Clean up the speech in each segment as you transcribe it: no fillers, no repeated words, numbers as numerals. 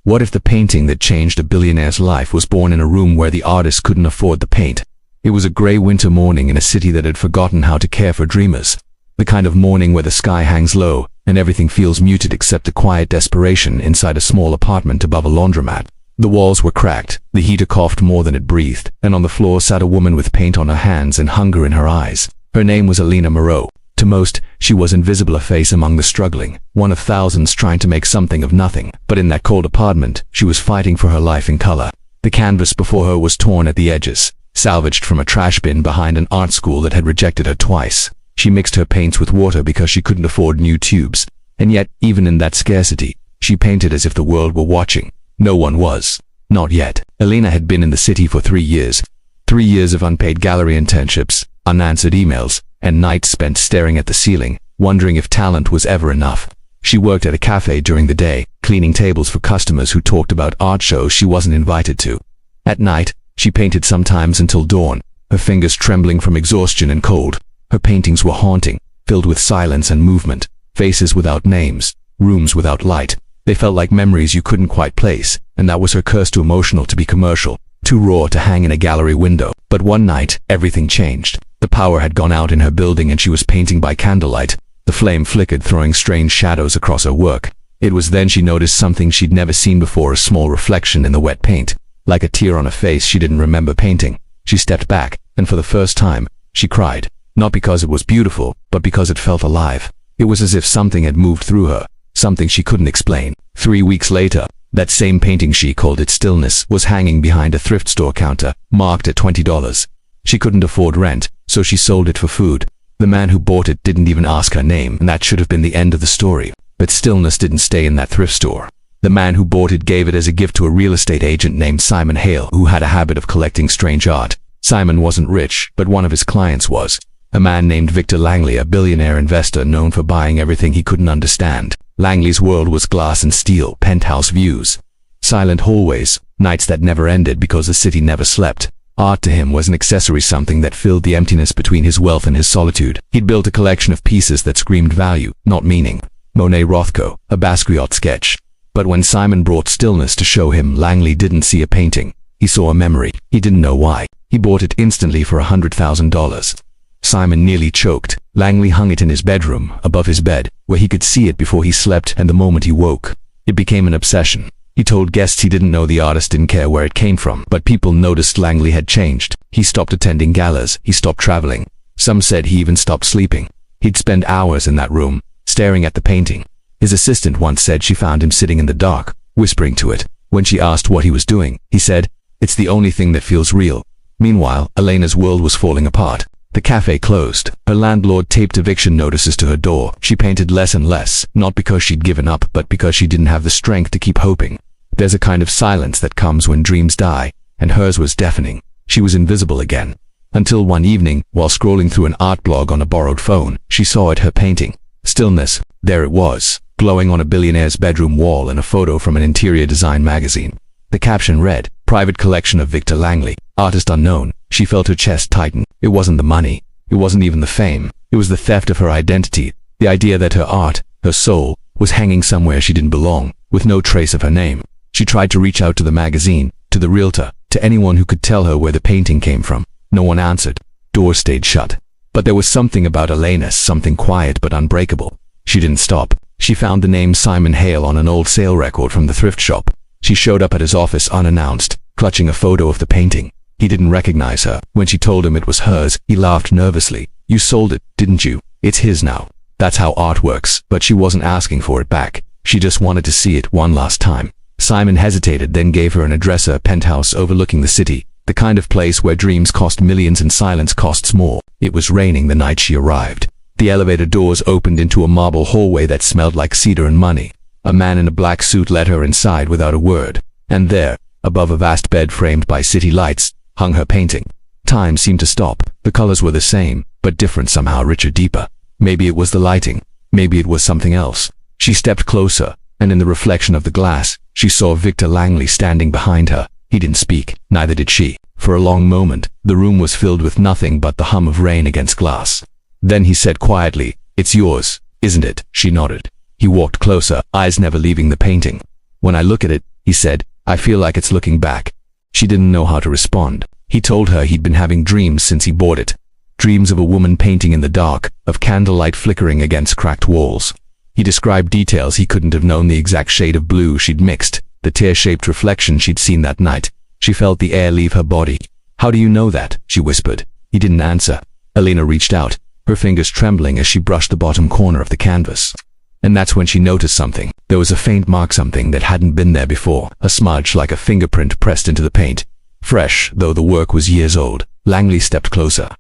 What if the painting that changed a billionaire's life was born in a room where the artist couldn't afford the paint? It was a gray winter morning in a city that had forgotten how to care for dreamers. The kind of morning where the sky hangs low and everything feels muted except the quiet desperation inside a small apartment above a laundromat. The walls were cracked, the heater coughed more than it breathed, and on the floor sat a woman with paint on her hands and hunger in her eyes. Her name was Elena Moreau. To most, she was invisible, a face among the struggling, one of thousands trying to make something of nothing. But in that cold apartment, she was fighting for her life in color. The canvas before her was torn at the edges, salvaged from a trash bin behind an art school that had rejected her twice. She mixed her paints with water because she couldn't afford new tubes. And yet, even in that scarcity, she painted as if the world were watching. No one was. Not yet. Elena had been in the city for 3 years. 3 years of unpaid gallery internships, unanswered emails, and nights spent staring at the ceiling, wondering if talent was ever enough. She worked at a cafe during the day, cleaning tables for customers who talked about art shows she wasn't invited to. At night, she painted sometimes until dawn, her fingers trembling from exhaustion and cold. Her paintings were haunting, filled with silence and movement, faces without names, rooms without light. They felt like memories you couldn't quite place, and that was her curse, too emotional to be commercial, too raw to hang in a gallery window. But one night, everything changed. The power had gone out in her building and she was painting by candlelight. The flame flickered, throwing strange shadows across her work. It was then she noticed something she'd never seen before, a small reflection in the wet paint. Like a tear on a face she didn't remember painting. She stepped back, and for the first time, she cried. Not because it was beautiful, but because it felt alive. It was as if something had moved through her, something she couldn't explain. 3 weeks later, that same painting, she called it Stillness, was hanging behind a thrift store counter, marked at $20. She couldn't afford rent, so she sold it for food. The man who bought it didn't even ask her name, and that should have been the end of the story. But Stillness didn't stay in that thrift store. The man who bought it gave it as a gift to a real estate agent named Simon Hale, who had a habit of collecting strange art. Simon wasn't rich, but one of his clients was. A man named Victor Langley, a billionaire investor known for buying everything he couldn't understand. Langley's world was glass and steel, penthouse views, silent hallways, nights that never ended because the city never slept. Art to him was an accessory, something that filled the emptiness between his wealth and his solitude. He'd built a collection of pieces that screamed value, not meaning. Monet, Rothko, a Basquiat sketch. But when Simon brought Stillness to show him, Langley didn't see a painting. He saw a memory. He didn't know why. He bought it instantly for $100,000. Simon nearly choked. Langley hung it in his bedroom, above his bed, where he could see it before he slept and the moment he woke. It became an obsession. He told guests he didn't know the artist, didn't care where it came from, but people noticed Langley had changed. He stopped attending galas, he stopped traveling. Some said he even stopped sleeping. He'd spend hours in that room, staring at the painting. His assistant once said she found him sitting in the dark, whispering to it. When she asked what he was doing, he said, "It's the only thing that feels real." Meanwhile, Elena's world was falling apart. The cafe closed. Her landlord taped eviction notices to her door. She painted less and less, not because she'd given up, but because she didn't have the strength to keep hoping. There's a kind of silence that comes when dreams die, and hers was deafening. She was invisible again. Until one evening, while scrolling through an art blog on a borrowed phone, she saw it, her painting. Stillness. There it was, glowing on a billionaire's bedroom wall in a photo from an interior design magazine. The caption read, "Private collection of Victor Langley, artist unknown." She felt her chest tighten. It wasn't the money. It wasn't even the fame. It was the theft of her identity. The idea that her art, her soul, was hanging somewhere she didn't belong, with no trace of her name. She tried to reach out to the magazine, to the realtor, to anyone who could tell her where the painting came from. No one answered. Doors stayed shut. But there was something about Elena, something quiet but unbreakable. She didn't stop. She found the name Simon Hale on an old sale record from the thrift shop. She showed up at his office unannounced, clutching a photo of the painting. He didn't recognize her. When she told him it was hers, he laughed nervously. "You sold it, didn't you? It's his now." That's how art works. But she wasn't asking for it back. She just wanted to see it one last time. Simon hesitated, then gave her an address, a penthouse overlooking the city, the kind of place where dreams cost millions and silence costs more. It was raining the night she arrived. The elevator doors opened into a marble hallway that smelled like cedar and money. A man in a black suit led her inside without a word. And there, above a vast bed framed by city lights, hung her painting. Time seemed to stop. The colors were the same, but different, somehow richer, deeper. Maybe it was the lighting. Maybe it was something else. She stepped closer, and in the reflection of the glass, she saw Victor Langley standing behind her. He didn't speak, neither did she. For a long moment, the room was filled with nothing but the hum of rain against glass. Then he said quietly, "It's yours, isn't it?" She nodded. He walked closer, eyes never leaving the painting. "When I look at it, he said. I feel like it's looking back. She didn't know how to respond. He told her he'd been having dreams since he bought it. Dreams of a woman painting in the dark, of candlelight flickering against cracked walls. He described details he couldn't have known, the exact shade of blue she'd mixed, the tear-shaped reflection she'd seen that night. She felt the air leave her body. How do you know that? She whispered. He didn't answer. Elena reached out, her fingers trembling as she brushed the bottom corner of the canvas. And that's when she noticed something. There was a faint mark, something that hadn't been there before, a smudge like a fingerprint pressed into the paint. Fresh, though the work was years old. Langley stepped closer.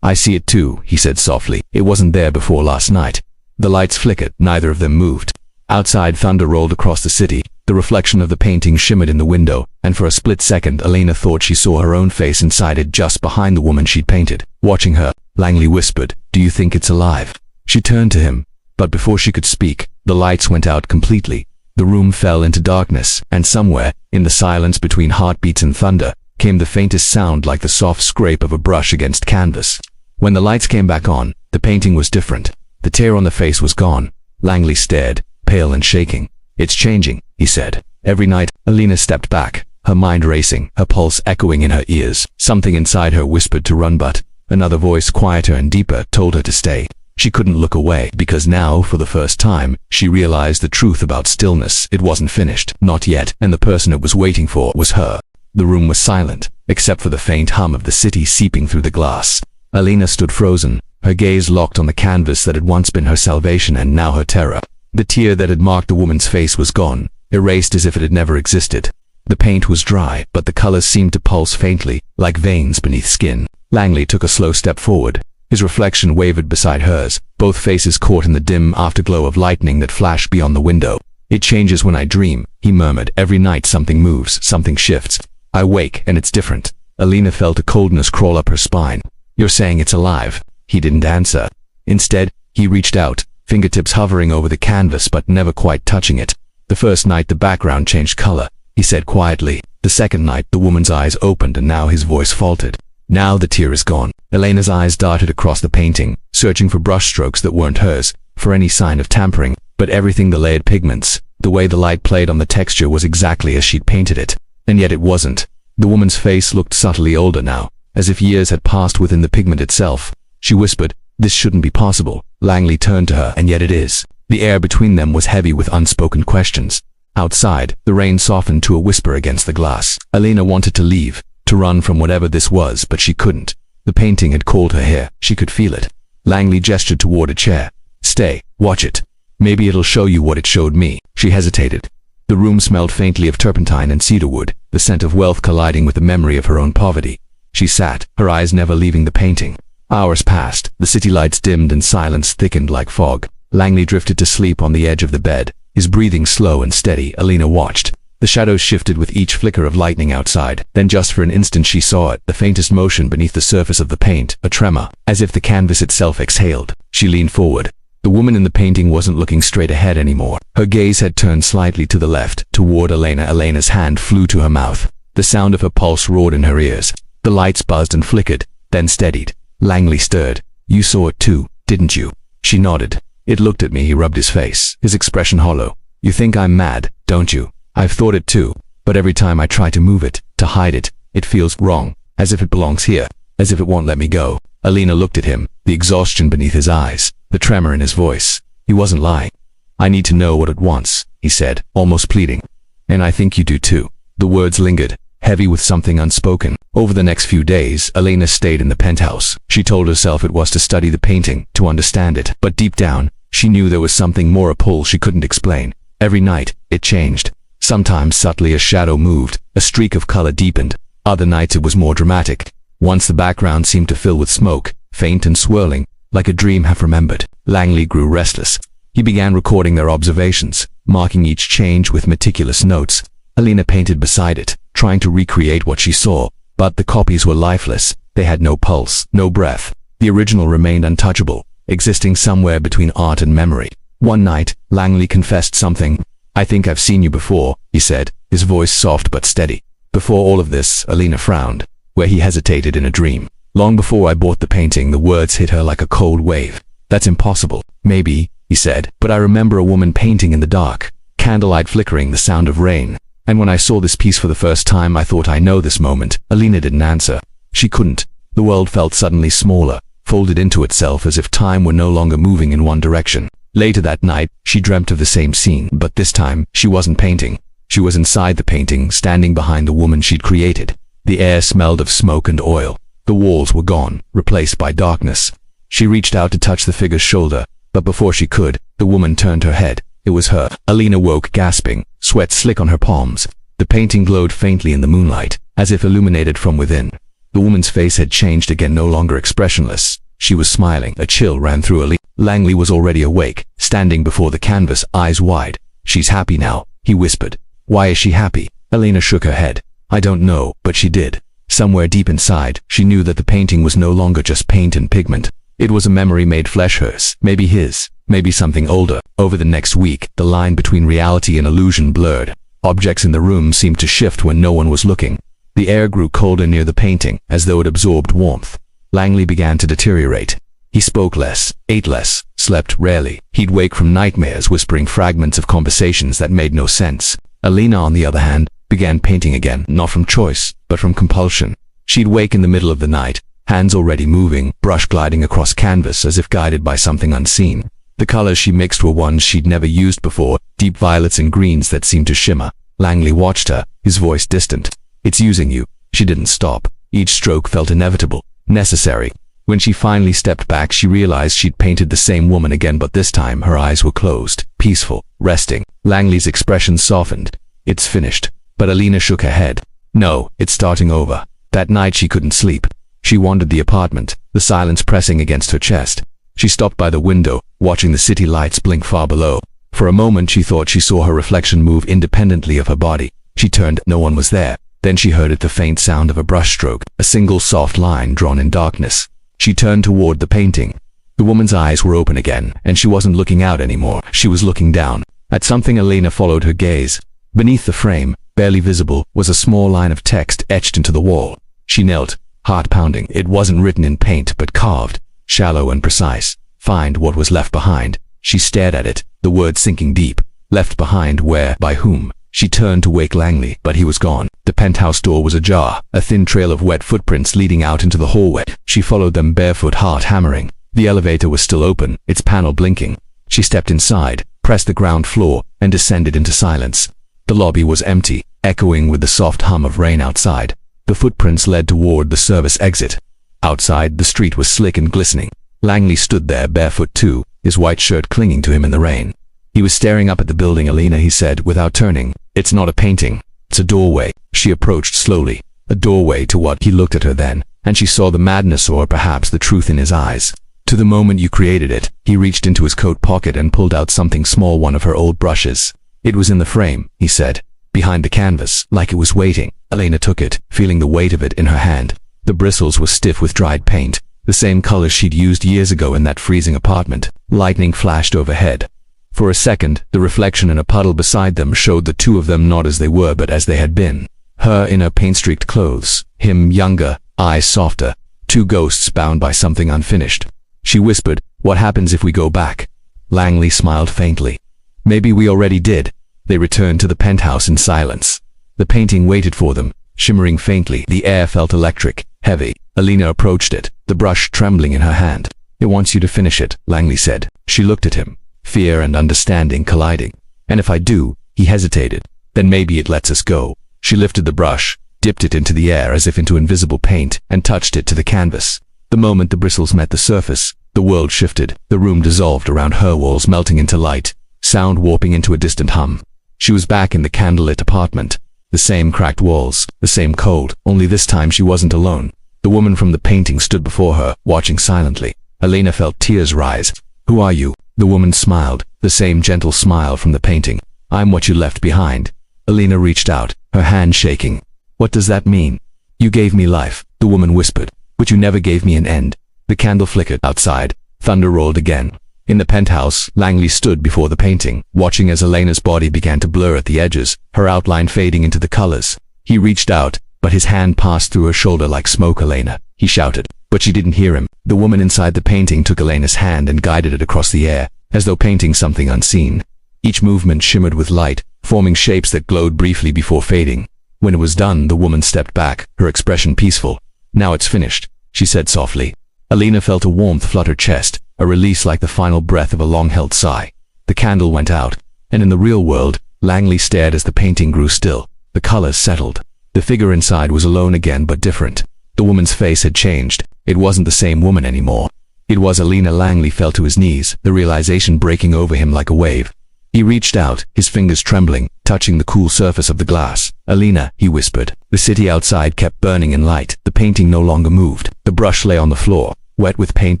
I see it too, he said softly. It wasn't there before last night. The lights flickered, neither of them moved. Outside, thunder rolled across the city. The reflection of the painting shimmered in the window, and for a split second Elena thought she saw her own face inside it, just behind the woman she'd painted. Watching her, Langley whispered, "Do you think it's alive?" She turned to him, but before she could speak, the lights went out completely. The room fell into darkness, and somewhere, in the silence between heartbeats and thunder, came the faintest sound, like the soft scrape of a brush against canvas. When the lights came back on, the painting was different. The tear on the face was gone. Langley stared, pale and shaking. "It's changing," he said. Every night, Elena stepped back, her mind racing, her pulse echoing in her ears. Something inside her whispered to run, but another voice, quieter and deeper, told her to stay. She couldn't look away, because now, for the first time, she realized the truth about stillness. It wasn't finished, not yet, and the person it was waiting for was her. The room was silent, except for the faint hum of the city seeping through the glass. Elena stood frozen, her gaze locked on the canvas that had once been her salvation and now her terror. The tear that had marked the woman's face was gone, erased as if it had never existed. The paint was dry, but the colors seemed to pulse faintly, like veins beneath skin. Langley took a slow step forward. His reflection wavered beside hers, both faces caught in the dim afterglow of lightning that flashed beyond the window. "It changes when I dream," he murmured. "Every night something moves, something shifts. I wake, and it's different." Elena felt a coldness crawl up her spine. "You're saying it's alive?" He didn't answer. Instead, he reached out, fingertips hovering over the canvas but never quite touching it. "The first night the background changed color," he said quietly. "The second night the woman's eyes opened, and now," his voice faltered, "now the tear is gone." Elena's eyes darted across the painting, searching for brushstrokes that weren't hers, for any sign of tampering, but everything, the layered pigments, the way the light played on the texture, was exactly as she'd painted it. And yet it wasn't. The woman's face looked subtly older now, as if years had passed within the pigment itself. She whispered, "This shouldn't be possible." Langley turned to her. "And yet it is." The air between them was heavy with unspoken questions. Outside, the rain softened to a whisper against the glass. Elena wanted to leave, to run from whatever this was, but she couldn't. The painting had called her here. She could feel it. Langley gestured toward a chair. "Stay, watch it. Maybe it'll show you what it showed me." She hesitated. The room smelled faintly of turpentine and cedarwood, the scent of wealth colliding with the memory of her own poverty. She sat, her eyes never leaving the painting. Hours passed, the city lights dimmed and silence thickened like fog. Langley drifted to sleep on the edge of the bed, his breathing slow and steady. Elena watched. The shadows shifted with each flicker of lightning outside. Then just for an instant she saw it, the faintest motion beneath the surface of the paint, a tremor, as if the canvas itself exhaled. She leaned forward. The woman in the painting wasn't looking straight ahead anymore. Her gaze had turned slightly to the left, toward Elena. Elena's hand flew to her mouth. The sound of her pulse roared in her ears. The lights buzzed and flickered, then steadied. Langley stirred. "You saw it too, didn't you?" She nodded. "It looked at me," he rubbed his face, his expression hollow. "You think I'm mad, don't you? I've thought it too, but every time I try to move it, to hide it, it feels wrong, as if it belongs here, as if it won't let me go." Elena looked at him, the exhaustion beneath his eyes, the tremor in his voice. He wasn't lying. "I need to know what it wants," he said, almost pleading. "And I think you do too." The words lingered, heavy with something unspoken. Over the next few days, Elena stayed in the penthouse. She told herself it was to study the painting, to understand it, but deep down, she knew there was something more, a pull she couldn't explain. Every night, it changed. Sometimes subtly a shadow moved, a streak of color deepened. Other nights it was more dramatic. Once the background seemed to fill with smoke, faint and swirling, like a dream half remembered. Langley grew restless. He began recording their observations, marking each change with meticulous notes. Elena painted beside it, trying to recreate what she saw, but the copies were lifeless. They had no pulse, no breath. The original remained untouchable, existing somewhere between art and memory. One night, Langley confessed something. "I think I've seen you before," he said, his voice soft but steady. "Before all of this," Elena frowned, where he hesitated. "In a dream. Long before I bought the painting." The words hit her like a cold wave. "That's impossible." "Maybe," he said, "but I remember a woman painting in the dark, candlelight flickering, the sound of rain." And when I saw this piece for the first time, I thought I know this moment. Alina didn't answer. She couldn't. The world felt suddenly smaller, folded into itself as if time were no longer moving in one direction. Later that night, she dreamt of the same scene, but this time, she wasn't painting. She was inside the painting, standing behind the woman she'd created. The air smelled of smoke and oil. The walls were gone, replaced by darkness. She reached out to touch the figure's shoulder, but before she could, the woman turned her head. It was her. Alina woke, gasping, sweat slick on her palms. The painting glowed faintly in the moonlight, as if illuminated from within. The woman's face had changed again, no longer expressionless. She was smiling. A chill ran through Alina. Langley was already awake, standing before the canvas, eyes wide. "She's happy now," he whispered. "Why is she happy?" Alina shook her head. "I don't know, but she did." Somewhere deep inside, she knew that the painting was no longer just paint and pigment. It was a memory made flesh, hers, maybe his, maybe something older. Over the next week, the line between reality and illusion blurred. Objects in the room seemed to shift when no one was looking. The air grew colder near the painting, as though it absorbed warmth. Langley began to deteriorate. He spoke less, ate less, slept rarely. He'd wake from nightmares, whispering fragments of conversations that made no sense. Alina, on the other hand, began painting again, not from choice, but from compulsion. She'd wake in the middle of the night, hands already moving, brush gliding across canvas as if guided by something unseen. The colors she mixed were ones she'd never used before, deep violets and greens that seemed to shimmer. Langley watched her, his voice distant. "It's using you." She didn't stop. Each stroke felt inevitable, necessary. When she finally stepped back, she realized she'd painted the same woman again, but this time her eyes were closed, peaceful, resting. Langley's expression softened. "It's finished." But Alina shook her head. "No, it's starting over." That night she couldn't sleep. She wandered the apartment, the silence pressing against her chest. She stopped by the window, watching the city lights blink far below. For a moment she thought she saw her reflection move independently of her body. She turned, no one was there. Then she heard the faint sound of a brushstroke, a single soft line drawn in darkness. She turned toward the painting. The woman's eyes were open again, and she wasn't looking out anymore. She was looking down. At something. Alina followed her gaze. Beneath the frame, barely visible, was a small line of text etched into the wall. She knelt, heart pounding. It wasn't written in paint, but carved, shallow and precise. "Find what was left behind." She stared at it, the words sinking deep. Left behind where? By whom? She turned to wake Langley, but he was gone. The penthouse door was ajar, a thin trail of wet footprints leading out into the hallway. She followed them barefoot, heart hammering. The elevator was still open, its panel blinking. She stepped inside, pressed the ground floor, and descended into silence. The lobby was empty, echoing with the soft hum of rain outside. The footprints led toward the service exit. Outside, the street was slick and glistening. Langley stood there, barefoot too, his white shirt clinging to him in the rain. He was staring up at the building. "Alina," he said, without turning. "It's not a painting. It's a doorway." She approached slowly. A doorway to what? He looked at her then, and she saw the madness, or perhaps the truth, in his eyes. "To the moment you created it." He reached into his coat pocket and pulled out something small, one of her old brushes. "It was in the frame," he said, "behind the canvas, like it was waiting." Alina took it, feeling the weight of it in her hand. The bristles were stiff with dried paint, the same color she'd used years ago in that freezing apartment. Lightning flashed overhead. For a second, the reflection in a puddle beside them showed the two of them not as they were, but as they had been. Her in her paint-streaked clothes, him younger, eyes softer, two ghosts bound by something unfinished. She whispered, "What happens if we go back?" Langley smiled faintly. "Maybe we already did." They returned to the penthouse in silence. The painting waited for them, shimmering faintly. The air felt electric, heavy. Alina approached it, the brush trembling in her hand. "It wants you to finish it," Langley said. She looked at him, fear and understanding colliding. "And if I do?" He hesitated. "Then maybe it lets us go." She lifted the brush, dipped it into the air as if into invisible paint, and touched it to the canvas. The moment the bristles met the surface, the world shifted. The room dissolved around her, walls melting into light, sound warping into a distant hum. She was back in the candlelit apartment. The same cracked walls, the same cold, only this time she wasn't alone. The woman from the painting stood before her, watching silently. Alina felt tears rise. "Who are you?" The woman smiled, the same gentle smile from the painting. "I'm what you left behind." Alina reached out, her hand shaking. "What does that mean?" "You gave me life," the woman whispered, "but you never gave me an end." The candle flickered. Outside, thunder rolled again. In the penthouse, Langley stood before the painting, watching as Alina's body began to blur at the edges, her outline fading into the colors. He reached out, but his hand passed through her shoulder like smoke. "Alina," he shouted, but she didn't hear him. The woman inside the painting took Alina's hand and guided it across the air, as though painting something unseen. Each movement shimmered with light, forming shapes that glowed briefly before fading. When it was done, the woman stepped back, her expression peaceful. "Now it's finished," she said softly. Alina felt a warmth flood her chest, a release like the final breath of a long-held sigh. The candle went out, and in the real world, Langley stared as the painting grew still. The colors settled. The figure inside was alone again, but different. The woman's face had changed. It wasn't the same woman anymore. It was Alina. Langley fell to his knees, the realization breaking over him like a wave. He reached out, his fingers trembling, touching the cool surface of the glass. "Alina," he whispered. The city outside kept burning in light. The painting no longer moved. The brush lay on the floor, wet with paint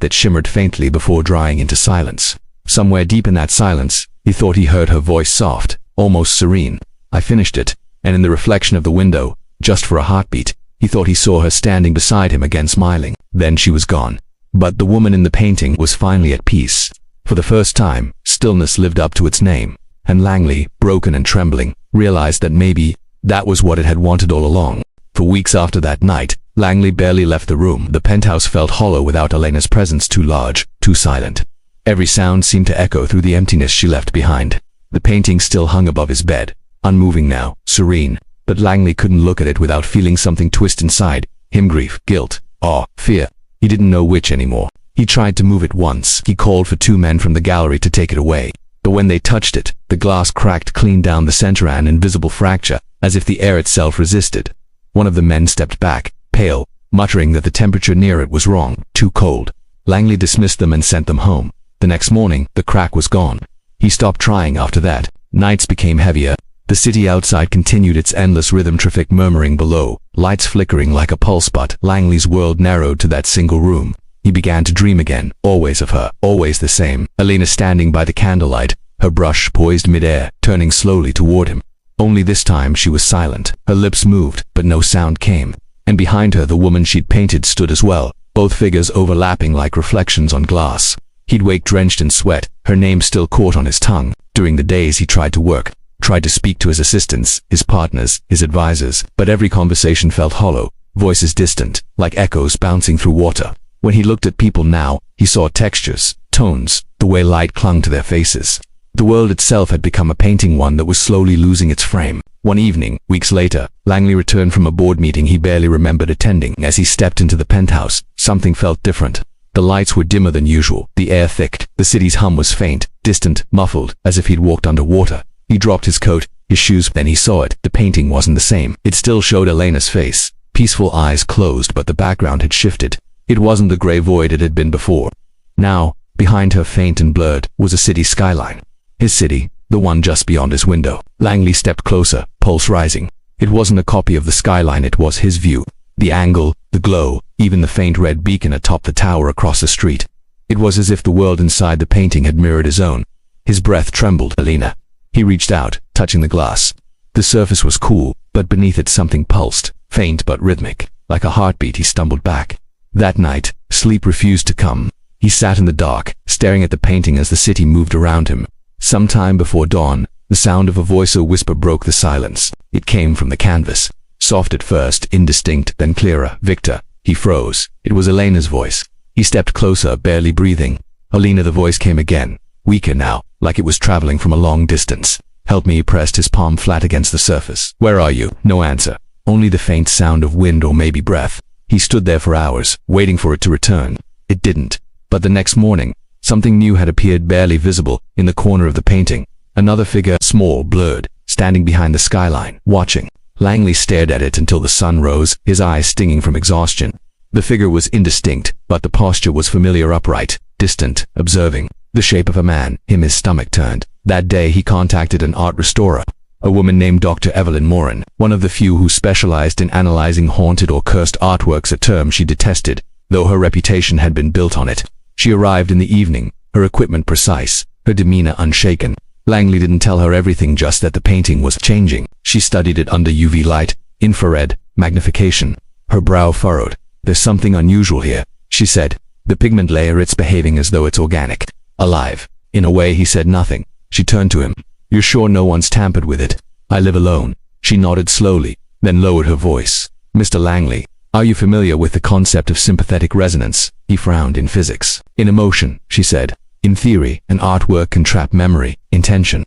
that shimmered faintly before drying into silence. Somewhere deep in that silence, he thought he heard her voice, soft, almost serene. "I finished it," and in the reflection of the window, just for a heartbeat, he thought he saw her standing beside him again, smiling. Then she was gone. But the woman in the painting was finally at peace. For the first time, stillness lived up to its name, and Langley, broken and trembling, realized that maybe that was what it had wanted all along. For weeks after that night, Langley barely left the room. The penthouse felt hollow without Elena's presence, too large, too silent. Every sound seemed to echo through the emptiness she left behind. The painting still hung above his bed, unmoving now, serene, but Langley couldn't look at it without feeling something twist inside him, grief, guilt, awe, fear. He didn't know which anymore. He tried to move it once. He called for 2 men from the gallery to take it away. But when they touched it, the glass cracked clean down the center, an invisible fracture, as if the air itself resisted. One of the men stepped back, pale, muttering that the temperature near it was wrong, too cold. Langley dismissed them and sent them home. The next morning, the crack was gone. He stopped trying after that. Nights became heavier. The city outside continued its endless rhythm, traffic murmuring below, lights flickering like a pulse, but Langley's world narrowed to that single room. He began to dream again, always of her, always the same. Alina standing by the candlelight, her brush poised midair, turning slowly toward him. Only this time she was silent. Her lips moved, but no sound came. And behind her the woman she'd painted stood as well, both figures overlapping like reflections on glass. He'd wake drenched in sweat, her name still caught on his tongue. During the days he tried to work, tried to speak to his assistants, his partners, his advisors, but every conversation felt hollow, voices distant, like echoes bouncing through water. When he looked at people now, he saw textures, tones, the way light clung to their faces. The world itself had become a painting, one that was slowly losing its frame. One evening, weeks later, Langley returned from a board meeting he barely remembered attending. As he stepped into the penthouse, something felt different. The lights were dimmer than usual, the air thick, the city's hum was faint, distant, muffled, as if he'd walked underwater. He dropped his coat, his shoes, then he saw it. The painting wasn't the same. It still showed Elena's face, peaceful, eyes closed, but the background had shifted. It wasn't the gray void it had been before. Now, behind her, faint and blurred, was a city skyline. His city, the one just beyond his window. Langley stepped closer, pulse rising. It wasn't a copy of the skyline, it was his view. The angle, the glow, even the faint red beacon atop the tower across the street. It was as if the world inside the painting had mirrored his own. His breath trembled. "Alina." He reached out, touching the glass. The surface was cool, but beneath it something pulsed, faint but rhythmic. Like a heartbeat, he stumbled back. That night, sleep refused to come. He sat in the dark, staring at the painting as the city moved around him. Sometime before dawn, the sound of a voice or whisper broke the silence. It came from the canvas. Soft at first, indistinct, then clearer. "Victor." He froze. It was Elena's voice. He stepped closer, barely breathing. "Alina," the voice came again, weaker now, like it was traveling from a long distance. "Help me." He pressed his palm flat against the surface. "Where are you?" No answer. Only the faint sound of wind or maybe breath. He stood there for hours, waiting for it to return. It didn't. But the next morning, something new had appeared, barely visible, in the corner of the painting. Another figure, small, blurred, standing behind the skyline, watching. Langley stared at it until the sun rose, his eyes stinging from exhaustion. The figure was indistinct, but the posture was familiar, upright, distant, observing. The shape of a man, his stomach turned. That day he contacted an art restorer, a woman named Dr. Evelyn Morin, one of the few who specialized in analyzing haunted or cursed artworks, a term she detested, though her reputation had been built on it. She arrived in the evening, her equipment precise, her demeanor unshaken. Langley didn't tell her everything, just that the painting was changing. She studied it under UV light, infrared, magnification. Her brow furrowed. "There's something unusual here," she said. "The pigment layer, it's behaving as though it's organic, alive." In a way, he said nothing. She turned to him. "You're sure no one's tampered with it?" "I live alone." She nodded slowly, then lowered her voice. "Mr. Langley, are you familiar with the concept of sympathetic resonance?" He frowned. "In physics." "In emotion," she said. "In theory, an artwork can trap memory, intention.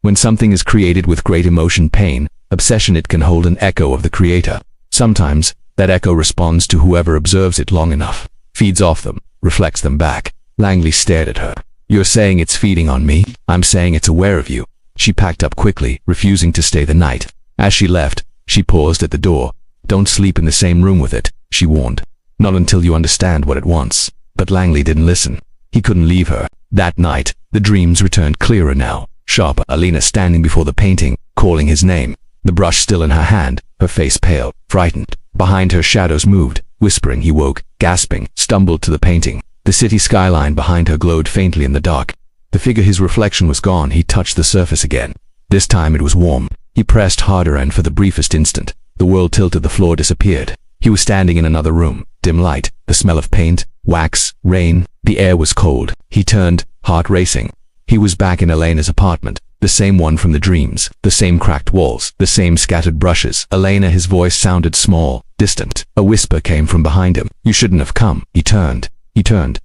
When something is created with great emotion, pain, obsession, it can hold an echo of the creator. Sometimes, that echo responds to whoever observes it long enough, feeds off them, reflects them back. Langley stared at her. You're saying it's feeding on me? I'm saying it's aware of you. She packed up quickly, refusing to stay the night. As she left, she paused at the door. Don't sleep in the same room with it, she warned. Not until you understand what it wants. But Langley didn't listen. He couldn't leave her. That night, the dreams returned clearer now, sharper. Alina standing before the painting, calling his name, the brush still in her hand, her face pale, frightened. Behind her, shadows moved, whispering. He woke, gasping, stumbled to the painting. The city skyline behind her glowed faintly in the dark. The figure, his reflection, was gone. He touched the surface again. This time it was warm. He pressed harder, and for the briefest instant, the world tilted, the floor disappeared. He was standing in another room, dim light, the smell of paint, wax, rain. The air was cold. He turned, heart racing. He was back in Elena's apartment, the same one from the dreams, the same cracked walls, the same scattered brushes. Elena, his voice sounded small, distant. A whisper came from behind him. You shouldn't have come. He turned.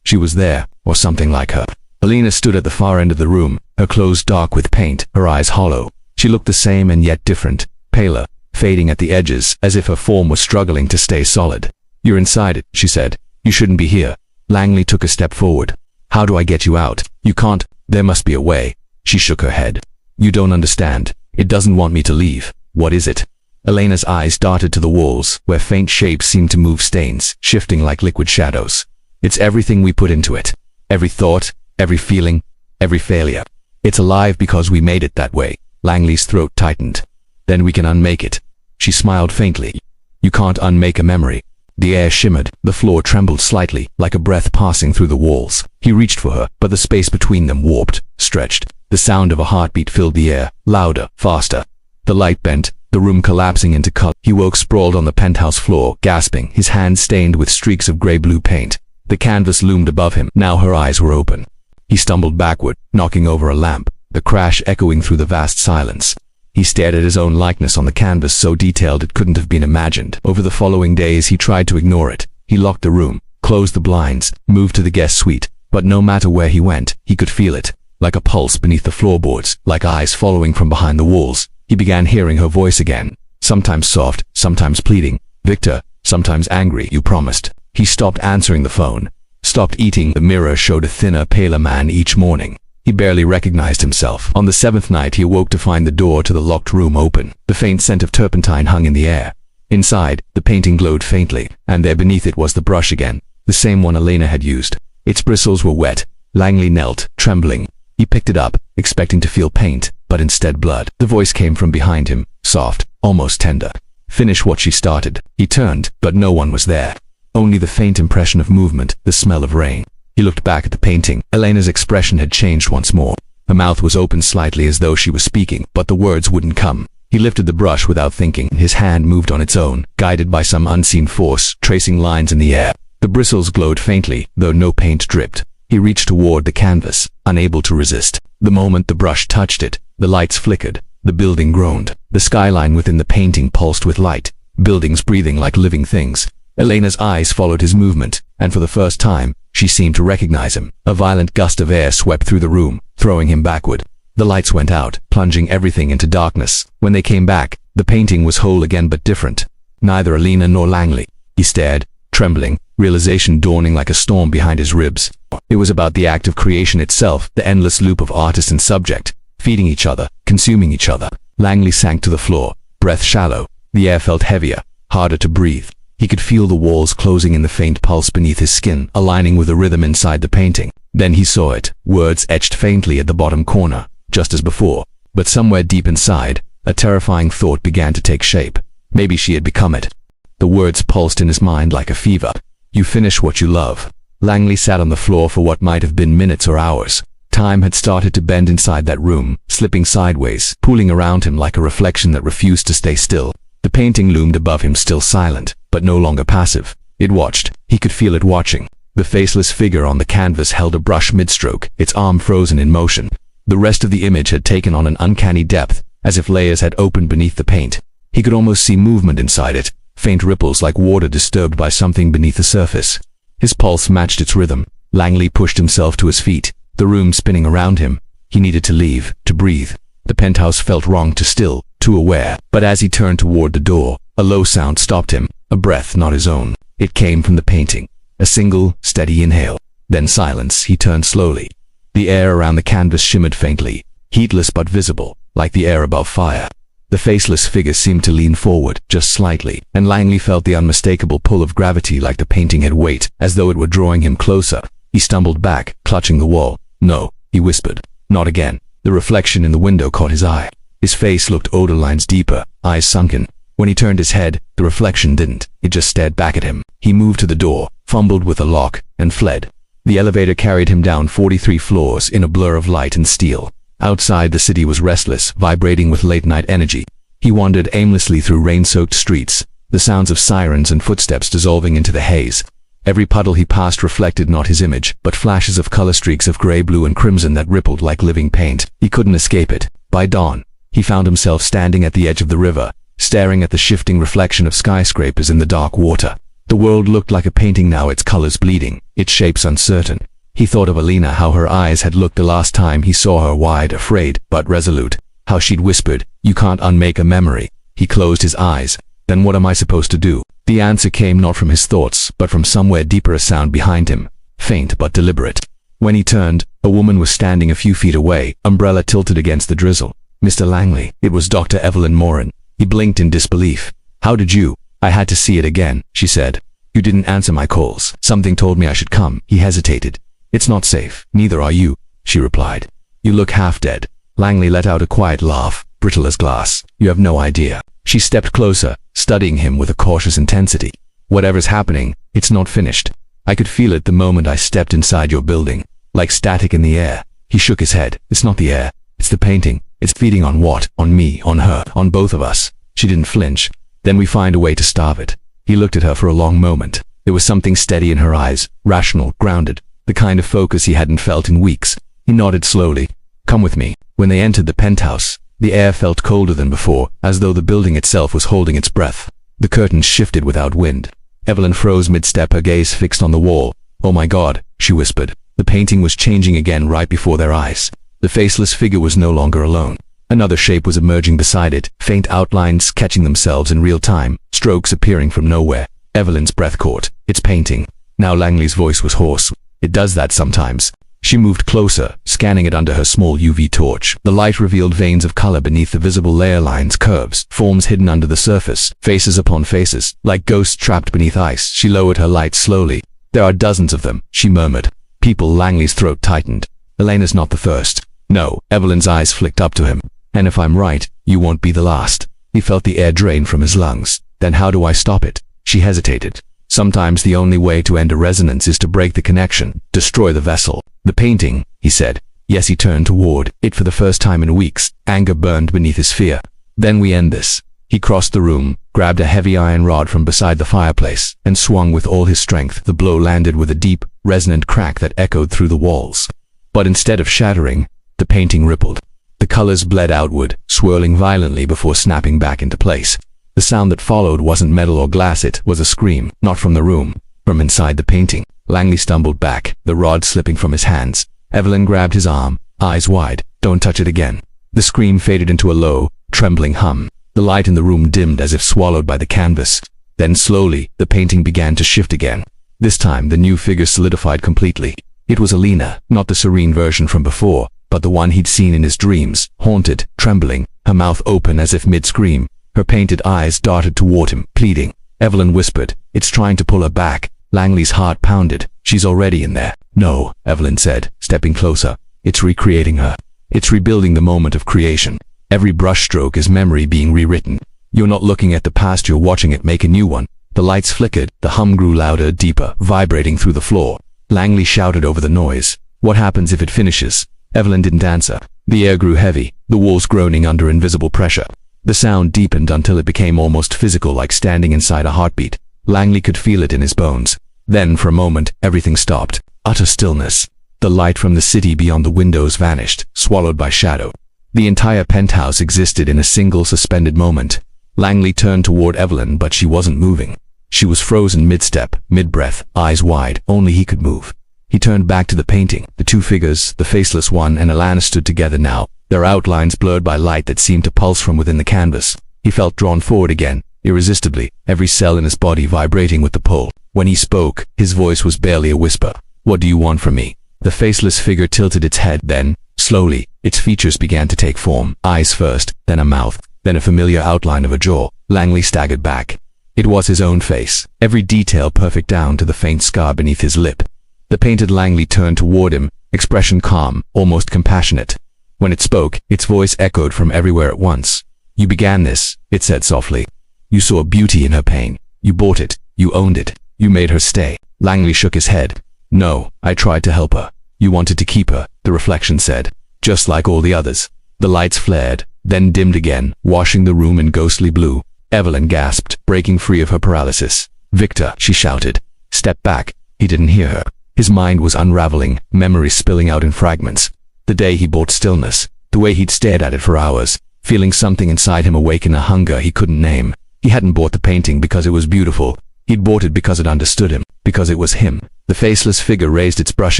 She was there, or something like her. Elena stood at the far end of the room, her clothes dark with paint, her eyes hollow. She looked the same and yet different, paler, fading at the edges, as if her form was struggling to stay solid. You're inside it, she said. You shouldn't be here. Langley took a step forward. How do I get you out? You can't. There must be a way. She shook her head. You don't understand. It doesn't want me to leave. What is it? Elena's eyes darted to the walls, where faint shapes seemed to move, stains, shifting like liquid shadows. It's everything we put into it. Every thought, every feeling, every failure. It's alive because we made it that way. Langley's throat tightened. Then we can unmake it. She smiled faintly. You can't unmake a memory. The air shimmered. The floor trembled slightly, like a breath passing through the walls. He reached for her, but the space between them warped, stretched. The sound of a heartbeat filled the air, louder, faster. The light bent, the room collapsing into color. He woke sprawled on the penthouse floor, gasping, his hands stained with streaks of gray-blue paint. The canvas loomed above him. Now her eyes were open. He stumbled backward, knocking over a lamp, the crash echoing through the vast silence. He stared at his own likeness on the canvas, so detailed it couldn't have been imagined. Over the following days he tried to ignore it. He locked the room, closed the blinds, moved to the guest suite. But no matter where he went, he could feel it, like a pulse beneath the floorboards, like eyes following from behind the walls. He began hearing her voice again, sometimes soft, sometimes pleading. Victor, sometimes angry. You promised. He stopped answering the phone, stopped eating. The mirror showed a thinner, paler man each morning. He barely recognized himself. On the 7th night he awoke to find the door to the locked room open. The faint scent of turpentine hung in the air. Inside, the painting glowed faintly, and there beneath it was the brush again, the same one Elena had used. Its bristles were wet. Langley knelt, trembling. He picked it up, expecting to feel paint, but instead blood. The voice came from behind him, soft, almost tender. Finish what she started. He turned, but no one was there. Only the faint impression of movement, the smell of rain. He looked back at the painting. Elena's expression had changed once more. Her mouth was open slightly as though she was speaking, but the words wouldn't come. He lifted the brush without thinking. His hand moved on its own, guided by some unseen force, tracing lines in the air. The bristles glowed faintly, though no paint dripped. He reached toward the canvas, unable to resist. The moment the brush touched it, the lights flickered. The building groaned. The skyline within the painting pulsed with light, buildings breathing like living things. Elena's eyes followed his movement, and for the first time, she seemed to recognize him. A violent gust of air swept through the room, throwing him backward. The lights went out, plunging everything into darkness. When they came back, the painting was whole again but different. Neither Elena nor Langley. He stared, trembling, realization dawning like a storm behind his ribs. It was about the act of creation itself, the endless loop of artist and subject, feeding each other, consuming each other. Langley sank to the floor, breath shallow. The air felt heavier, harder to breathe. He could feel the walls closing in, the faint pulse beneath his skin, aligning with the rhythm inside the painting. Then he saw it, words etched faintly at the bottom corner, just as before. But somewhere deep inside, a terrifying thought began to take shape. Maybe she had become it. The words pulsed in his mind like a fever. You finish what you love. Langley sat on the floor for what might have been minutes or hours. Time had started to bend inside that room, slipping sideways, pooling around him like a reflection that refused to stay still. The painting loomed above him, still silent, but no longer passive. It watched. He could feel it watching. The faceless figure on the canvas held a brush mid-stroke, its arm frozen in motion. The rest of the image had taken on an uncanny depth, as if layers had opened beneath the paint. He could almost see movement inside it, faint ripples like water disturbed by something beneath the surface. His pulse matched its rhythm. Langley pushed himself to his feet, the room spinning around him. He needed to leave, to breathe. The penthouse felt wrong to still, too aware, but as he turned toward the door, a low sound stopped him, a breath not his own. It came from the painting. A single, steady inhale. Then silence. He turned slowly. The air around the canvas shimmered faintly, heatless but visible, like the air above fire. The faceless figure seemed to lean forward, just slightly, and Langley felt the unmistakable pull of gravity, like the painting had weight, as though it were drawing him closer. He stumbled back, clutching the wall. "No," he whispered. "Not again." The reflection in the window caught his eye. His face looked odor lines deeper, eyes sunken. When he turned his head, the reflection didn't. It just stared back at him. He moved to the door, fumbled with the lock, and fled. The elevator carried him down 43 floors in a blur of light and steel. Outside, the city was restless, vibrating with late-night energy. He wandered aimlessly through rain-soaked streets, the sounds of sirens and footsteps dissolving into the haze. Every puddle he passed reflected not his image, but flashes of color, streaks of gray, blue, and crimson that rippled like living paint. He couldn't escape it. By dawn, he found himself standing at the edge of the river, staring at the shifting reflection of skyscrapers in the dark water. The world looked like a painting now, its colors bleeding, its shapes uncertain. He thought of Alina, how her eyes had looked the last time he saw her, wide, afraid, but resolute. How she'd whispered, "You can't unmake a memory." He closed his eyes. Then what am I supposed to do? The answer came not from his thoughts, but from somewhere deeper, a sound behind him, faint but deliberate. When he turned, a woman was standing a few feet away, umbrella tilted against the drizzle. "Mr. Langley." It was Dr. Evelyn Moran. He blinked in disbelief. "How did you?" "I had to see it again," she said. "You didn't answer my calls. Something told me I should come." He hesitated. "It's not safe. Neither are you," she replied. "You look half dead." Langley let out a quiet laugh, brittle as glass. "You have no idea." She stepped closer, studying him with a cautious intensity. "Whatever's happening, it's not finished. I could feel it the moment I stepped inside your building, like static in the air." He shook his head. "It's not the air. It's the painting. It's feeding on what? On me, on her, on both of us." She didn't flinch. "Then we find a way to starve it." He looked at her for a long moment. There was something steady in her eyes, rational, grounded, the kind of focus he hadn't felt in weeks. He nodded slowly. "Come with me." When they entered the penthouse, the air felt colder than before, as though the building itself was holding its breath. The curtains shifted without wind. Evelyn froze mid-step, her gaze fixed on the wall. "Oh my God," she whispered. The painting was changing again right before their eyes. The faceless figure was no longer alone. Another shape was emerging beside it, faint outlines catching themselves in real time, strokes appearing from nowhere. Evelyn's breath caught. "It's painting." Now Langley's voice was hoarse. "It does that sometimes." She moved closer, scanning it under her small UV torch. The light revealed veins of color beneath the visible layer, lines, curves, forms hidden under the surface, faces upon faces, like ghosts trapped beneath ice. She lowered her light slowly. "There are dozens of them," she murmured. "People." Langley's throat tightened. "Elena's not the first." "No." Evelyn's eyes flicked up to him. "And if I'm right, you won't be the last." He felt the air drain from his lungs. "Then how do I stop it?" She hesitated. "Sometimes the only way to end a resonance is to break the connection, destroy the vessel." "The painting," he said. Yes, he turned toward it for the first time in weeks. Anger burned beneath his fear. "Then we end this." He crossed the room, grabbed a heavy iron rod from beside the fireplace, and swung with all his strength. The blow landed with a deep, resonant crack that echoed through the walls. But instead of shattering, the painting rippled. The colors bled outward, swirling violently before snapping back into place. The sound that followed wasn't metal or glass, it was a scream, not from the room, from inside the painting. Langley stumbled back, the rod slipping from his hands. Evelyn grabbed his arm, eyes wide. "Don't touch it again." The scream faded into a low, trembling hum. The light in the room dimmed as if swallowed by the canvas. Then slowly, the painting began to shift again. This time, the new figure solidified completely. It was Alina, not the serene version from before, but the one he'd seen in his dreams, haunted, trembling, her mouth open as if mid-scream. Her painted eyes darted toward him, pleading. Evelyn whispered, "It's trying to pull her back." Langley's heart pounded. "She's already in there." "No," Evelyn said, stepping closer. "It's recreating her. It's rebuilding the moment of creation. Every brushstroke is memory being rewritten. You're not looking at the past, you're watching it make a new one." The lights flickered, the hum grew louder, deeper, vibrating through the floor. Langley shouted over the noise. "What happens if it finishes?" Evelyn didn't answer. The air grew heavy, the walls groaning under invisible pressure. The sound deepened until it became almost physical, like standing inside a heartbeat. Langley could feel it in his bones. Then, for a moment, everything stopped. Utter stillness. The light from the city beyond the windows vanished, swallowed by shadow. The entire penthouse existed in a single suspended moment. Langley turned toward Evelyn, but she wasn't moving. She was frozen mid-step, mid-breath, eyes wide, only he could move. He turned back to the painting. The two figures, the faceless one and Alana, stood together now, their outlines blurred by light that seemed to pulse from within the canvas. He felt drawn forward again, irresistibly, every cell in his body vibrating with the pull. When he spoke, his voice was barely a whisper. "What do you want from me?" The faceless figure tilted its head, then, slowly, its features began to take form. Eyes first, then a mouth, then a familiar outline of a jaw. Langley staggered back. It was his own face, every detail perfect down to the faint scar beneath his lip. The painted Langley turned toward him, expression calm, almost compassionate. When it spoke, its voice echoed from everywhere at once. "You began this," it said softly. "You saw beauty in her pain. You bought it. You owned it. You made her stay." Langley shook his head. "No, I tried to help her. You wanted to keep her," the reflection said. "Just like all the others." The lights flared, then dimmed again, washing the room in ghostly blue. Evelyn gasped, breaking free of her paralysis. "Victor," she shouted. "Step back." He didn't hear her. His mind was unraveling, memories spilling out in fragments. The day he bought stillness, the way he'd stared at it for hours, feeling something inside him awaken a hunger he couldn't name. He hadn't bought the painting because it was beautiful. He'd bought it because it understood him, because it was him. The faceless figure raised its brush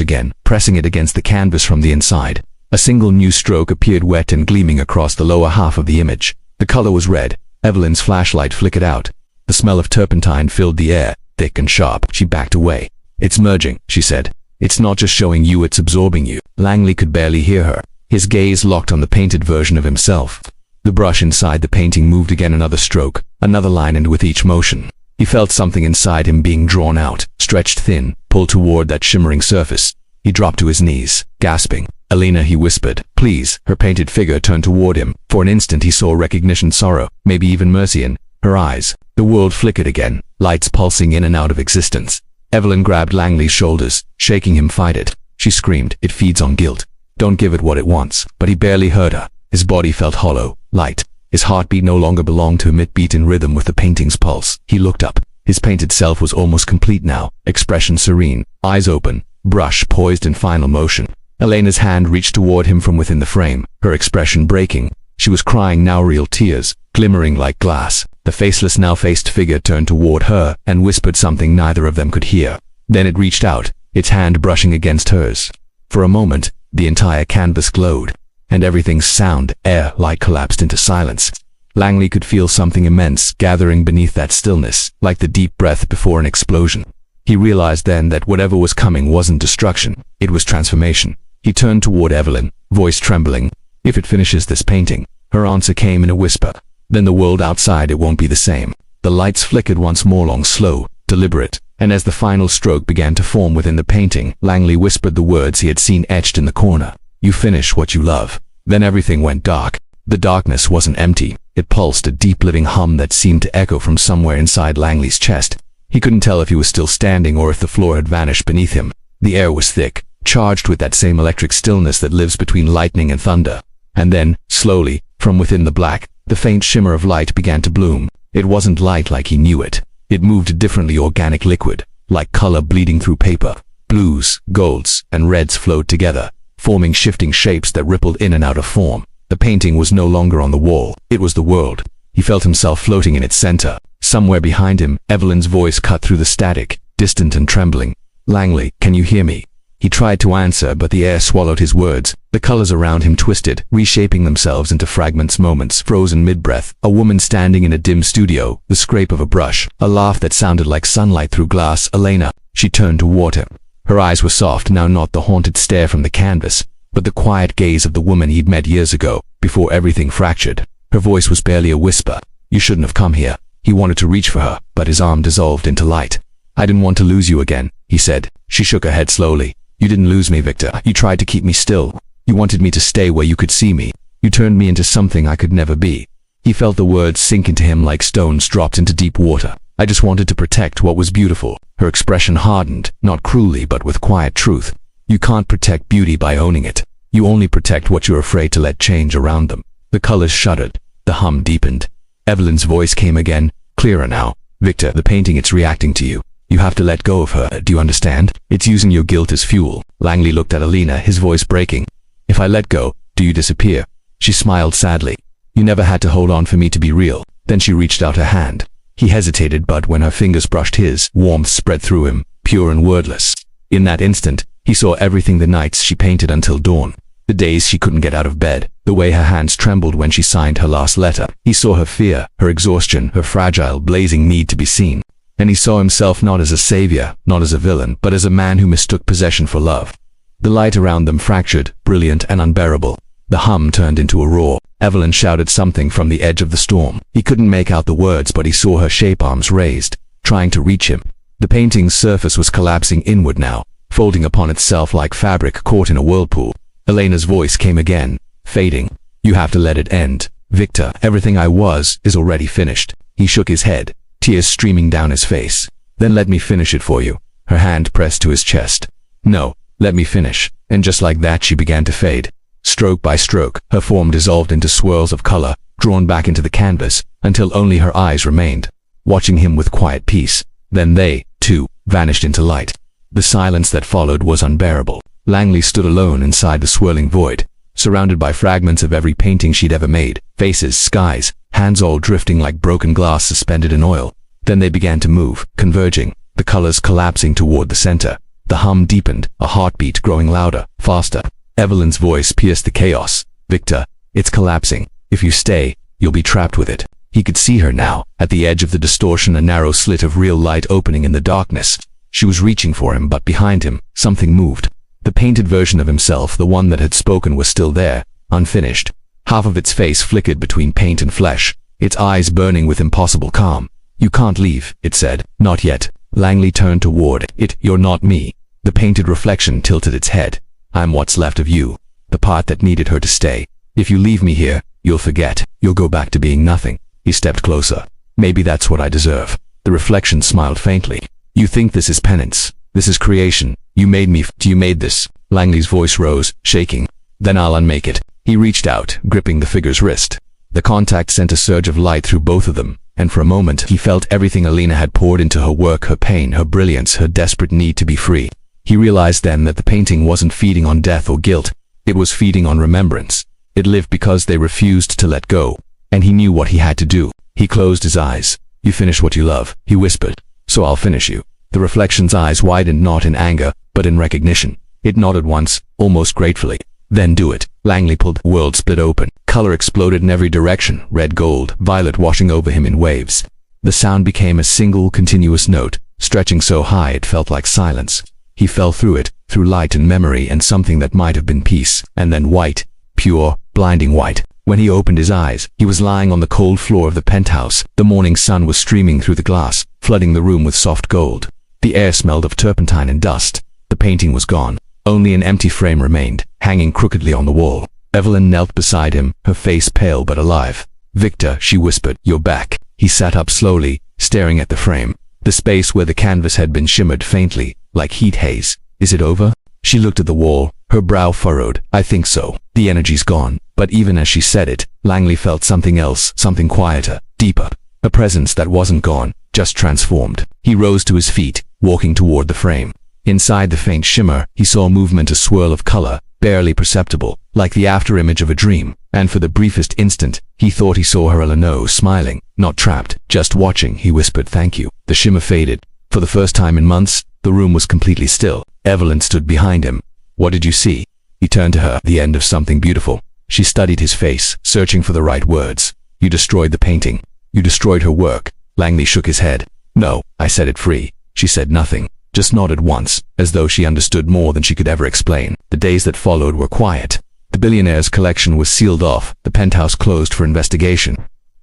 again, pressing it against the canvas from the inside. A single new stroke appeared wet and gleaming across the lower half of the image. The color was red. Evelyn's flashlight flickered out. The smell of turpentine filled the air, thick and sharp. She backed away. "It's merging," she said. "It's not just showing you, it's absorbing you." Langley could barely hear her. His gaze locked on the painted version of himself. The brush inside the painting moved again, another stroke, another line, and with each motion, he felt something inside him being drawn out, stretched thin, pulled toward that shimmering surface. He dropped to his knees, gasping. "Elena," he whispered. "Please." Her painted figure turned toward him. For an instant he saw recognition, sorrow, maybe even mercy in her eyes. The world flickered again, lights pulsing in and out of existence. Evelyn grabbed Langley's shoulders, shaking him. "Fight it." She screamed. "It feeds on guilt. Don't give it what it wants." But he barely heard her. His body felt hollow, light. His heartbeat no longer belonged to him, it beat in rhythm with the painting's pulse. He looked up. His painted self was almost complete now, expression serene, eyes open, brush poised in final motion. Elena's hand reached toward him from within the frame, her expression breaking. She was crying now, real tears, glimmering like glass. The faceless, now-faced figure turned toward her and whispered something neither of them could hear. Then it reached out, its hand brushing against hers. For a moment, the entire canvas glowed, and everything's sound, air, light collapsed into silence. Langley could feel something immense gathering beneath that stillness, like the deep breath before an explosion. He realized then that whatever was coming wasn't destruction, it was transformation. He turned toward Evelyn, voice trembling. "If it finishes this painting," her answer came in a whisper, "then the world outside it won't be the same." The lights flickered once more, long, slow, deliberate, and as the final stroke began to form within the painting, Langley whispered the words he had seen etched in the corner. "You finish what you love." Then everything went dark. The darkness wasn't empty. It pulsed, a deep living hum that seemed to echo from somewhere inside Langley's chest. He couldn't tell if he was still standing or if the floor had vanished beneath him. The air was thick, charged with that same electric stillness that lives between lightning and thunder. And then, slowly, from within the black, the faint shimmer of light began to bloom. It wasn't light like he knew it. It moved differently, organic liquid, like color bleeding through paper. Blues, golds, and reds flowed together, forming shifting shapes that rippled in and out of form. The painting was no longer on the wall. It was the world. He felt himself floating in its center. Somewhere behind him, Evelyn's voice cut through the static, distant and trembling. "Langley, can you hear me?" He tried to answer, but the air swallowed his words. The colors around him twisted, reshaping themselves into fragments, moments frozen mid-breath. A woman standing in a dim studio, the scrape of a brush, a laugh that sounded like sunlight through glass. "Elena." She turned toward him. Her eyes were soft, now not the haunted stare from the canvas, but the quiet gaze of the woman he'd met years ago, before everything fractured. Her voice was barely a whisper. "You shouldn't have come here." He wanted to reach for her, but his arm dissolved into light. "I didn't want to lose you again," he said. She shook her head slowly. "You didn't lose me, Victor. You tried to keep me still. You wanted me to stay where you could see me. You turned me into something I could never be." He felt the words sink into him like stones dropped into deep water. "I just wanted to protect what was beautiful." Her expression hardened, not cruelly but with quiet truth. "You can't protect beauty by owning it. You only protect what you're afraid to let change around them." The colors shuddered. The hum deepened. Evelyn's voice came again, clearer now. "Victor, the painting, it's reacting to you. You have to let go of her. Do you understand? It's using your guilt as fuel." Langley looked at Elena, his voice breaking. "If I let go, do you disappear?" She smiled sadly. "You never had to hold on for me to be real." Then she reached out her hand. He hesitated, but when her fingers brushed his, warmth spread through him, pure and wordless. In that instant, he saw everything, the nights she painted until dawn, The days she couldn't get out of bed, the way her hands trembled when she signed her last letter. He saw her fear, her exhaustion, her fragile, blazing need to be seen. And he saw himself not as a savior, not as a villain, but as a man who mistook possession for love. The light around them fractured, brilliant and unbearable. The hum turned into a roar. Evelyn shouted something from the edge of the storm. He couldn't make out the words, but he saw her shape, arms raised, trying to reach him. The painting's surface was collapsing inward now, folding upon itself like fabric caught in a whirlpool. Elena's voice came again, fading. You have to let it end. Victor, everything I was is already finished. He shook his head, tears streaming down his face. Then let me finish it for you. Her hand pressed to his chest. No, let me finish. And just like that she began to fade. Stroke by stroke, her form dissolved into swirls of color, drawn back into the canvas, until only her eyes remained, watching him with quiet peace. Then they, too, vanished into light. The silence that followed was unbearable. Langley stood alone inside the swirling void, surrounded by fragments of every painting she'd ever made, faces, skies, hands all drifting like broken glass suspended in oil. Then they began to move, converging, the colors collapsing toward the center. The hum deepened, a heartbeat growing louder, faster. Evelyn's voice pierced the chaos. Victor, it's collapsing. If you stay, you'll be trapped with it. He could see her now, at the edge of the distortion, a narrow slit of real light opening in the darkness. She was reaching for him, but behind him, something moved. The painted version of himself, the one that had spoken, was still there, unfinished. Half of its face flickered between paint and flesh, its eyes burning with impossible calm. You can't leave, it said. Not yet. Langley turned toward it. You're not me. The painted reflection tilted its head. I'm what's left of you, the part that needed her to stay. If you leave me here, you'll forget. You'll go back to being nothing. He stepped closer. Maybe that's what I deserve. The reflection smiled faintly. You think this is penance? This is creation. You made me. You made this. Langley's voice rose, shaking. Then I'll unmake it. He reached out, gripping the figure's wrist. The contact sent a surge of light through both of them, and for a moment he felt everything Elena had poured into her work, her pain, her brilliance, her desperate need to be free. He realized then that the painting wasn't feeding on death or guilt. It was feeding on remembrance. It lived because they refused to let go. And he knew what he had to do. He closed his eyes. You finish what you love, he whispered. So I'll finish you. The reflection's eyes widened, not in anger, but in recognition. It nodded once, almost gratefully. Then do it. Langley pulled. The world split open. Color exploded in every direction, red, gold, violet, washing over him in waves. The sound became a single, continuous note, stretching so high it felt like silence. He fell through it, through light and memory and something that might have been peace, and then white, pure, blinding white. When he opened his eyes, he was lying on the cold floor of the penthouse. The morning sun was streaming through the glass, flooding the room with soft gold. The air smelled of turpentine and dust. The painting was gone. Only an empty frame remained, hanging crookedly on the wall. Evelyn knelt beside him, her face pale but alive. Victor, she whispered, you're back. He sat up slowly, staring at the frame. The space where the canvas had been shimmered faintly, like heat haze. Is it over? She looked at the wall, her brow furrowed. I think so. The energy's gone. But even as she said it, Langley felt something else, something quieter, deeper. A presence that wasn't gone, just transformed. He rose to his feet, walking toward the frame. Inside the faint shimmer, he saw movement, a swirl of color, barely perceptible, like the afterimage of a dream. And for the briefest instant, he thought he saw her Eleanor smiling, not trapped, just watching. He whispered, thank you. The shimmer faded. For the first time in months, the room was completely still. Evelyn stood behind him. What did you see? He turned to her. The end of something beautiful. She studied his face, searching for the right words. You destroyed the painting. You destroyed her work. Langley shook his head. No, I set it free. She said nothing, just nodded once, as though she understood more than she could ever explain. The days that followed were quiet. The Billionaire's collection was sealed off, the penthouse closed for investigation.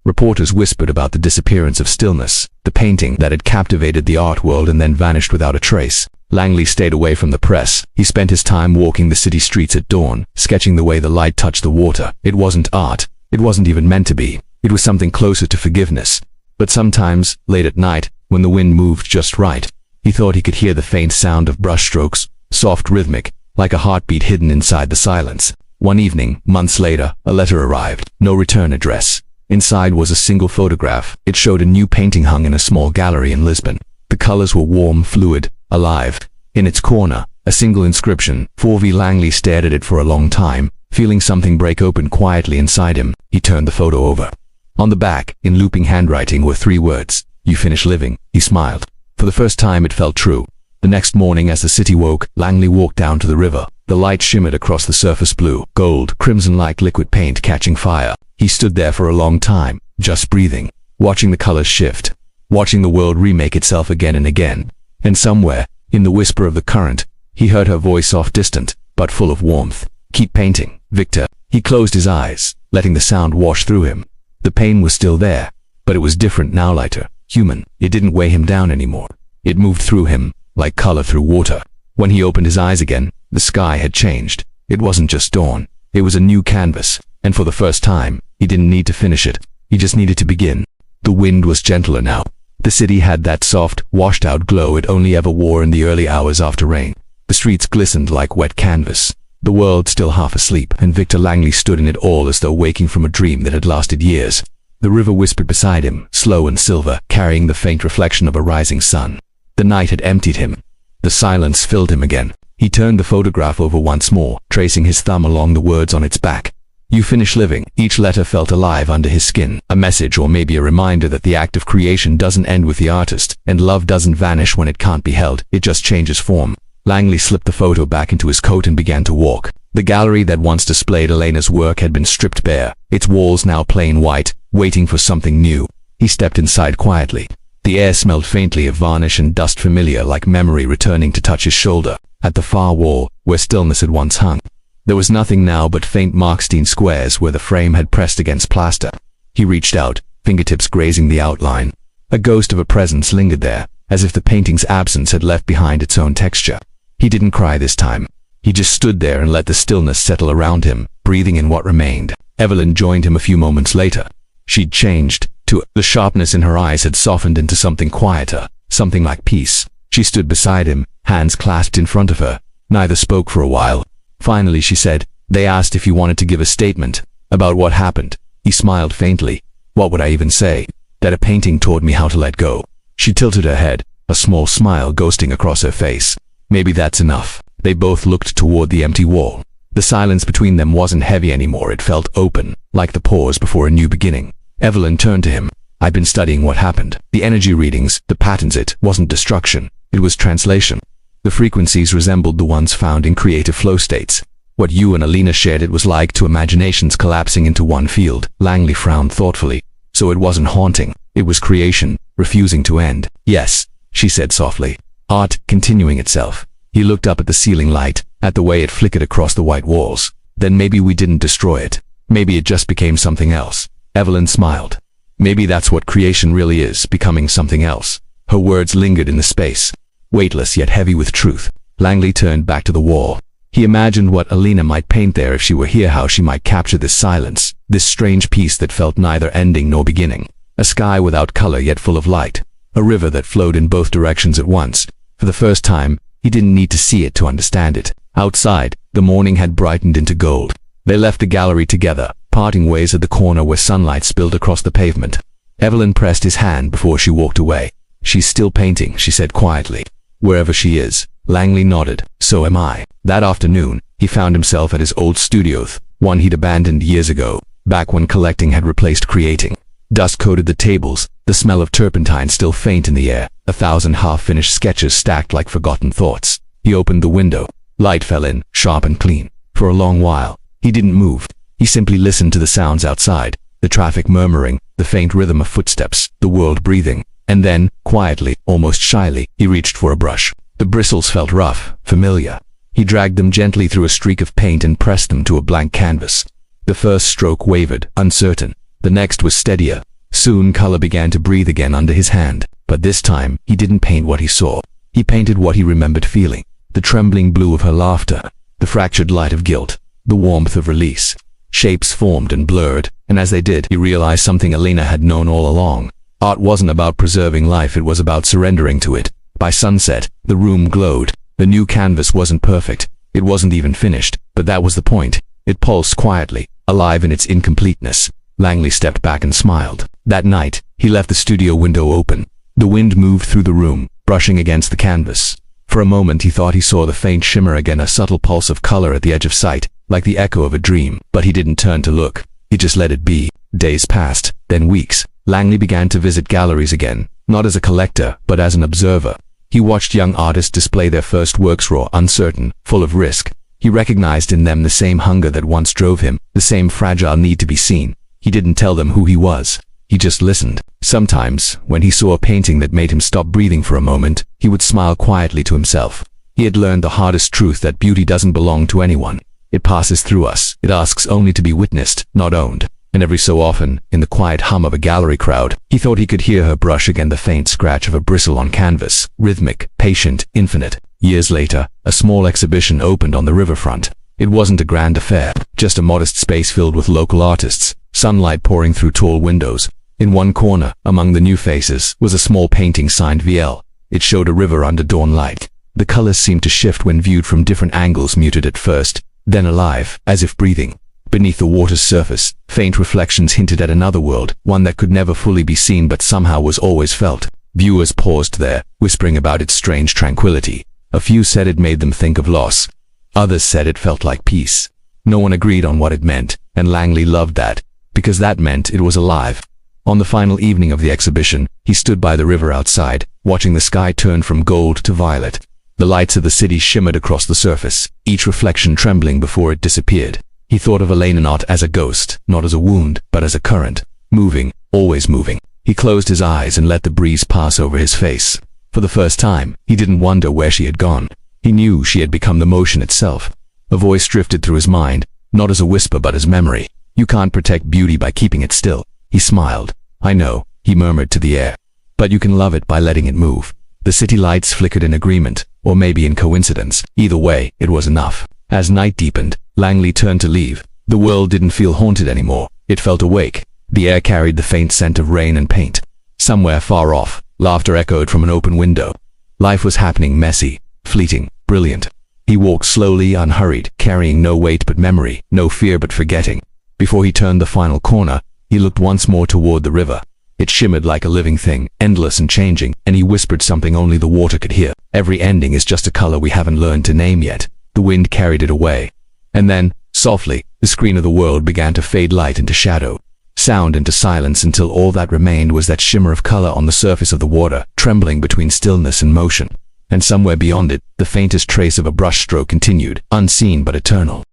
Reporters whispered about the disappearance of Stillness, the painting that had captivated the art world and then vanished without a trace. Langley stayed away from the press. He spent his time walking the city streets at dawn, sketching the way the light touched the water. It wasn't art. It wasn't even meant to be. It was something closer to forgiveness. But sometimes, late at night, when the wind moved just right, he thought he could hear the faint sound of brushstrokes, soft, rhythmic, like a heartbeat hidden inside the silence. One evening, months later, a letter arrived. No return address. Inside was a single photograph. It showed a new painting hung in a small gallery in Lisbon. The colors were warm, fluid, alive. In its corner, a single inscription. 4V. Langley stared at it for a long time, feeling something break open quietly inside him. He turned the photo over. On the back, in looping handwriting, were 3 words. You finish living. He smiled. For the first time it felt true. The next morning as the city woke, Langley walked down to the river. The light shimmered across the surface, blue, gold, crimson, like liquid paint catching fire. He stood there for a long time, just breathing, watching the colors shift, watching the world remake itself again and again. And somewhere, in the whisper of the current, he heard her voice, soft, distant, but full of warmth. "Keep painting, Victor." He closed his eyes, letting the sound wash through him. The pain was still there, but it was different now, lighter, human. It didn't weigh him down anymore. It moved through him, like color through water. When he opened his eyes again, the sky had changed. It wasn't just dawn. It was a new canvas, and for the first time, he didn't need to finish it. He just needed to begin. The wind was gentler now. The city had that soft, washed-out glow it only ever wore in the early hours after rain. The streets glistened like wet canvas. The world still half asleep, and Victor Langley stood in it all as though waking from a dream that had lasted years. The river whispered beside him, slow and silver, carrying the faint reflection of a rising sun. The night had emptied him. The silence filled him again. He turned the photograph over once more, tracing his thumb along the words on its back. "You finish living." Each letter felt alive under his skin, a message or maybe a reminder that the act of creation doesn't end with the artist, and love doesn't vanish when it can't be held, it just changes form. Langley slipped the photo back into his coat and began to walk. The gallery that once displayed Elena's work had been stripped bare, its walls now plain white, waiting for something new. He stepped inside quietly. The air smelled faintly of varnish and dust, familiar, like memory returning to touch his shoulder. At the far wall, where stillness had once hung, there was nothing now but faint marked squares where the frame had pressed against plaster. He reached out, fingertips grazing the outline. A ghost of a presence lingered there, as if the painting's absence had left behind its own texture. He didn't cry this time. He just stood there and let the stillness settle around him, breathing in what remained. Evelyn joined him a few moments later. She'd changed, too. The sharpness in her eyes had softened into something quieter, something like peace. She stood beside him, hands clasped in front of her. Neither spoke for a while. Finally she said, "They asked if you wanted to give a statement about what happened." He smiled faintly. "What would I even say? That a painting taught me how to let go." She tilted her head, a small smile ghosting across her face. "Maybe that's enough." They both looked toward the empty wall. The silence between them wasn't heavy anymore, it felt open, like the pause before a new beginning. Evelyn turned to him. "I've been studying what happened. The energy readings, the patterns. It wasn't destruction. It was translation. The frequencies resembled the ones found in creative flow states. What you and Alina shared, it was like two imaginations collapsing into one field." Langley frowned thoughtfully. "So it wasn't haunting. It was creation, refusing to end." "Yes," she said softly. "Art continuing itself." He looked up at the ceiling light, at the way it flickered across the white walls. "Then maybe we didn't destroy it. Maybe it just became something else." Evelyn smiled. "Maybe that's what creation really is, becoming something else." Her words lingered in the space, weightless yet heavy with truth. Langley turned back to the wall. He imagined what Alina might paint there if she were here, how she might capture this silence, this strange peace that felt neither ending nor beginning. A sky without color yet full of light. A river that flowed in both directions at once. For the first time, he didn't need to see it to understand it. Outside, the morning had brightened into gold. They left the gallery together, parting ways at the corner where sunlight spilled across the pavement. Evelyn pressed his hand before she walked away. "She's still painting," she said quietly. "Wherever she is." Langley nodded. "So am I." That afternoon, he found himself at his old studio, one he'd abandoned years ago, back when collecting had replaced creating. Dust coated the tables, the smell of turpentine still faint in the air, 1,000 half-finished sketches stacked like forgotten thoughts. He opened the window. Light fell in, sharp and clean. For a long while, he didn't move. He simply listened to the sounds outside, the traffic murmuring, the faint rhythm of footsteps, the world breathing. And then, quietly, almost shyly, he reached for a brush. The bristles felt rough, familiar. He dragged them gently through a streak of paint and pressed them to a blank canvas. The first stroke wavered, uncertain. The next was steadier. Soon color began to breathe again under his hand. But this time, he didn't paint what he saw. He painted what he remembered feeling. The trembling blue of her laughter, the fractured light of guilt, the warmth of release. Shapes formed and blurred, and as they did, he realized something Alina had known all along. Art wasn't about preserving life, it was about surrendering to it. By sunset, the room glowed. The new canvas wasn't perfect. It wasn't even finished, but that was the point. It pulsed quietly, alive in its incompleteness. Langley stepped back and smiled. That night, he left the studio window open. The wind moved through the room, brushing against the canvas. For a moment he thought he saw the faint shimmer again, a subtle pulse of color at the edge of sight, like the echo of a dream. But he didn't turn to look. He just let it be. Days passed, then weeks. Langley began to visit galleries again, not as a collector, but as an observer. He watched young artists display their first works, raw, uncertain, full of risk. He recognized in them the same hunger that once drove him, the same fragile need to be seen. He didn't tell them who he was. He just listened. Sometimes, when he saw a painting that made him stop breathing for a moment, he would smile quietly to himself. He had learned the hardest truth, that beauty doesn't belong to anyone. It passes through us. It asks only to be witnessed, not owned. And every so often, in the quiet hum of a gallery crowd, he thought he could hear her brush again the faint scratch of a bristle on canvas, rhythmic, patient, infinite. Years later, a small exhibition opened on the riverfront. It wasn't a grand affair, just a modest space filled with local artists, sunlight pouring through tall windows. In one corner, among the new faces, was a small painting signed VL. It showed a river under dawn light. The colors seemed to shift when viewed from different angles, muted at first, then alive, as if breathing. Beneath the water's surface, faint reflections hinted at another world, one that could never fully be seen but somehow was always felt. Viewers paused there, whispering about its strange tranquility. A few said it made them think of loss. Others said it felt like peace. No one agreed on what it meant, and Langley loved that, because that meant it was alive. On the final evening of the exhibition, he stood by the river outside, watching the sky turn from gold to violet. The lights of the city shimmered across the surface, each reflection trembling before it disappeared. He thought of Elena not as a ghost, not as a wound, but as a current, moving, always moving. He closed his eyes and let the breeze pass over his face. For the first time, he didn't wonder where she had gone. He knew she had become the motion itself. A voice drifted through his mind, not as a whisper but as memory. You can't protect beauty by keeping it still. He smiled. I know, he murmured to the air. But you can love it by letting it move. The city lights flickered in agreement, or maybe in coincidence. Either way, it was enough. As night deepened, Langley turned to leave. The world didn't feel haunted anymore. It felt awake. The air carried the faint scent of rain and paint. Somewhere far off, laughter echoed from an open window. Life was happening, messy, fleeting, brilliant. He walked slowly, unhurried, carrying no weight but memory, no fear but forgetting. Before he turned the final corner, he looked once more toward the river. It shimmered like a living thing, endless and changing, and he whispered something only the water could hear. Every ending is just a color we haven't learned to name yet. The wind carried it away. And then, softly, the screen of the world began to fade, light into shadow, sound into silence, until all that remained was that shimmer of color on the surface of the water, trembling between stillness and motion. And somewhere beyond it, the faintest trace of a brushstroke continued, unseen but eternal.